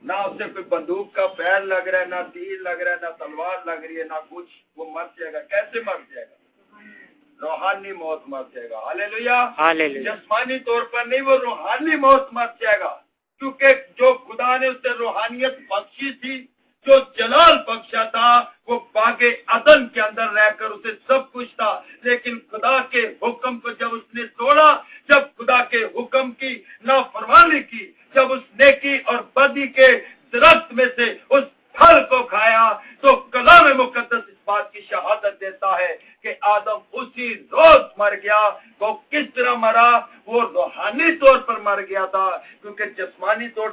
ना उसे कोई बंदूक का पैर लग रहा है, ना तीर लग रहा है, ना तलवार लग रही है, ना कुछ। वो मर जाएगा। कैसे मर जाएगा? रूहानी मौत मर जाएगा। हालेलुया। हालेलुया। जिस्मानी तौर पर नहीं, वो रूहानी मौत मर जाएगा, क्योंकि जो खुदा ने उसे रूहानियत बख्शी थी, जो जलाल बख्शा था, वो बागे अदन के अंदर रहकर उसे सब कुछ था। लेकिन खुदा के हुक्म को जब उसने तोड़ा, जब खुदा के हुक्म की नाफरमानी की, जब उसने की और बदी के दरख्त में से उस फल को खाया, तो कलाम मुकद्दस इस बात की शहादत देता है कि आदम उसी रोज मर गया। वो किस तरह मरा? वो रूहानी तौर पर मर गया था, क्योंकि जिस्मानी तौर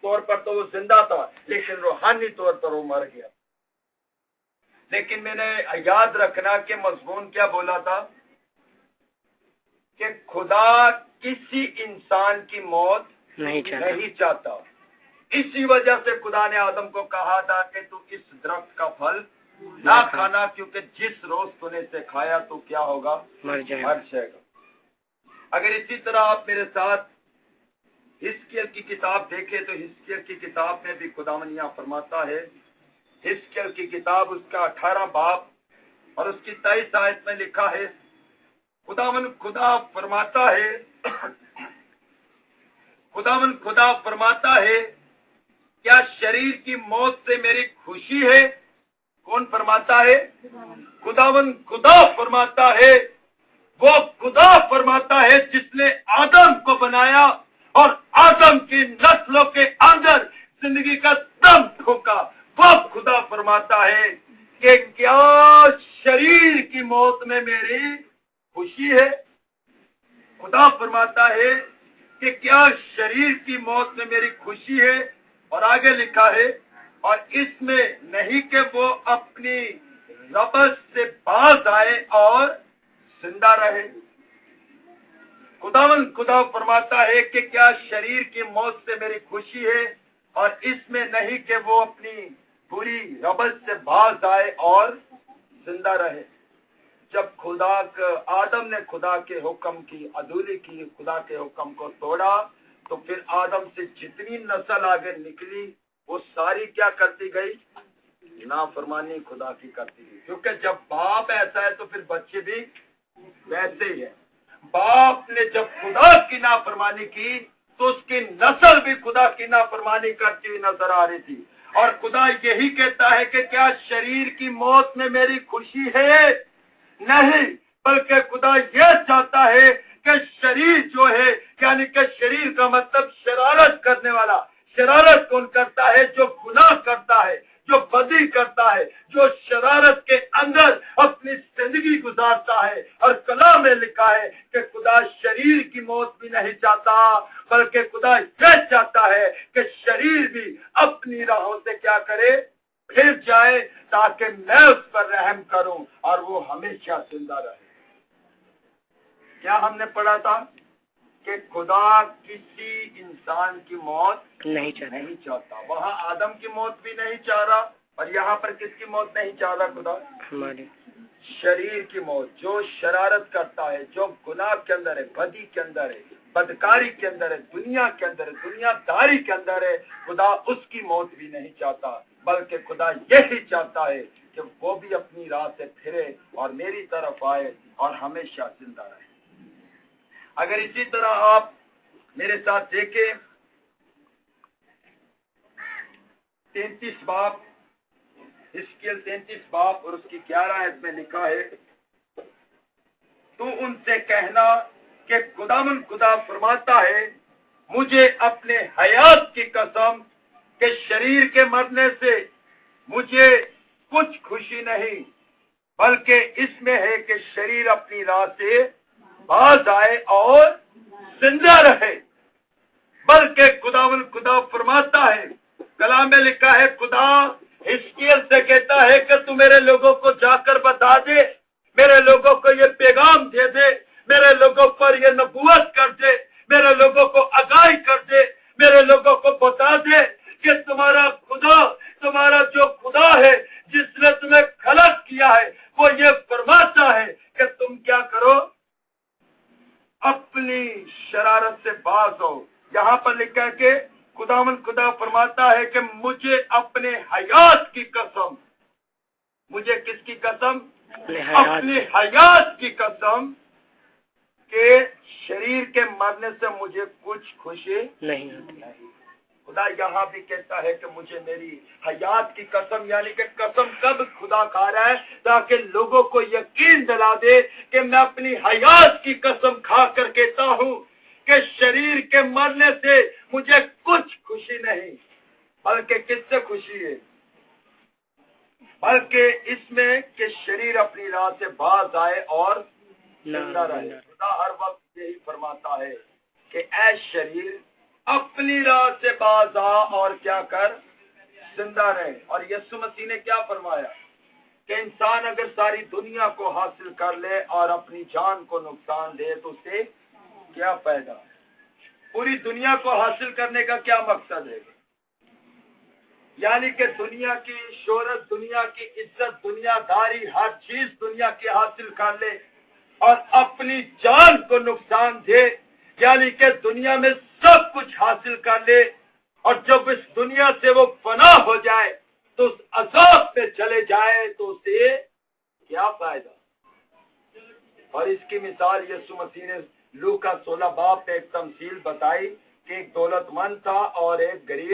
पर तो वो जिंदा था, लेकिन रूहानी तौर पर वो मर गया। लेकिन मैंने याद रखना कि मजमून क्या बोला था कि खुदा किसी इंसान की मौत नहीं चाहता। इसी वजह से खुदा ने आदम को कहा था कि तू इस दरख्त का फल ना खाना, क्योंकि जिस रोज तूने से खाया तो क्या होगा? मर जाएगा। अगर इसी तरह आप मेरे साथ हिजकिय्याह की किताब देखें तो हिजकिय्याह की किताब में भी खुदावन यहाँ फरमाता है। हिजकिय्याह की किताब उसका 18 बाब और उसकी 23 आयत में लिखा है, खुदा फरमाता है, क्या शरीर की मौत से मेरी खुशी है? कौन फरमाता है? खुदा फरमाता है। वो खुदा फरमाता है जिसने आदम को बनाया और आदम की नस्लों के अंदर जिंदगी का दम ठोका। वो खुदा फरमाता है कि क्या शरीर की मौत में मेरी खुशी है? खुदा फरमाता है कि क्या शरीर की मौत में मेरी खुशी है? और आगे लिखा है, और इसमें नहीं कि वो अपनी रबस से बाज आए और जिंदा रहे। खुदा फरमाता है कि क्या शरीर की मौत से मेरी खुशी है, और इसमें नहीं कि वो अपनी पूरी रबस से बाज आए और जिंदा रहे। जब आदम ने खुदा के हुक्म की अधूरी की, खुदा के हुक्म को तोड़ा, तो फिर आदम से जितनी नस्ल आगे निकली वो सारी क्या करती गई? नाफरमानी खुदा की करती गई। क्योंकि जब बाप ऐसा है तो फिर बच्चे भी वैसे ही है। बाप ने जब खुदा की नाफरमानी की तो उसकी नस्ल भी खुदा की नाफरमानी करती हुई नजर आ रही थी। और खुदा यही कहता है कि क्या शरीर की मौत में मेरी खुशी है? नहीं, बल्कि खुदा यह चाहता है कि शरीर जो है, यानी कि शरीर का मतलब शरारत करने वाला। शरारत कौन करता है? जो गुनाह करता है, जो बदी करता है, जो शरारत के अंदर अपनी जिंदगी गुजारता है। और कलाम में लिखा है कि खुदा शरीर की मौत भी नहीं चाहता, बल्कि खुदा यह चाहता है कि शरीर भी अपनी राहों से क्या करे? फिर जाए, ताकि मैं उस पर रहम करूं और वो हमेशा जिंदा रहे। क्या हमने पढ़ा था कि खुदा किसी इंसान की मौत नहीं चाहता। वहाँ आदम की मौत भी नहीं चाह रहा, और यहाँ पर किसकी मौत नहीं चाह रहा? खुदा हमारे शरीर की मौत। जो शरारत करता है, जो गुनाह के अंदर है, बदी के अंदर है, बदकारी के अंदर है, दुनिया के अंदर है, दुनियादारी के अंदर है, खुदा उसकी मौत भी नहीं चाहता, बल्कि खुदा यही चाहता है कि वो भी अपनी राह से फिरे और मेरी तरफ आए और हमेशा जिंदा रहे। अगर इसी तरह आप मेरे साथ देखें 33 बाब, हिजकिय्याह 33 बाब और उसकी 11 आयत में लिखा है, तू उनसे कहना कि खुदा फरमाता है, मुझे अपने हयात की कसम कि शरीर के मरने से मुझे कुछ खुशी नहीं, बल्कि इसमें है कि शरीर अपनी राह से बाज आए और जिंदा रहे। बल्कि खुदा फरमाता है, कलाम में लिखा है, खुदा हिजकिय्याह से कहता है कि तू मेरे लोगों को जाकर बता दे, मेरे लोगों को ये पैगाम दे दे, मेरे लोगों पर ये नबूवत कर दे, मेरे लोगों को आगाही कर दे, मेरे लोगों को बता दे कि तुम्हारा खुदा, तुम्हारा जो खुदा है जिसने तुम्हें खलक किया है, वो ये फरमाता है कि तुम क्या करो? अपनी शरारत से बाज हो। यहाँ पर लिखा है कि खुदा फरमाता है कि मुझे अपने हयात की कसम, मुझे किसकी कसम? अपने हयात की कसम के शरीर के मरने से मुझे कुछ खुशी नहीं। खुदा यहाँ भी कहता है कि मुझे मेरी हयात की कसम, यानी कि कसम कब खुदा खा रहा है? ताकि लोगों को यकीन दिला दे कि मैं अपनी हयात की कसम खा कर कहता हूँ कि शरीर के मरने से मुझे कुछ खुशी नहीं, बल्कि किससे खुशी है? बल्कि इसमें कि शरीर अपनी राह से बाज आए और जिंदा रहे। खुदा हर वक्त यही फरमाता है कि ऐ शरीर अपनी राह से बाज आ और क्या कर? जिंदा रहे। और यीशु मसीह ने क्या फरमाया कि इंसान अगर सारी दुनिया को हासिल कर ले और अपनी जान को नुकसान दे तो उसे क्या फायदा? पूरी दुनिया को हासिल करने का क्या मकसद है? यानी कि दुनिया की शोहरत, दुनिया की इज्जत, दुनियादारी, हर चीज दुनिया की हासिल कर ले और अपनी जान को नुकसान दे, यानी कि दुनिया में सब कुछ हासिल कर ले और जब इस दुनिया से वो फना हो जाए तो उस अजाब में चले जाए तो उसे क्या फायदा? और इसकी मिसाल यीशु मसीह ने लूका 16 बाब में एक तमसील बताई कि एक दौलतमंद था और एक गरीब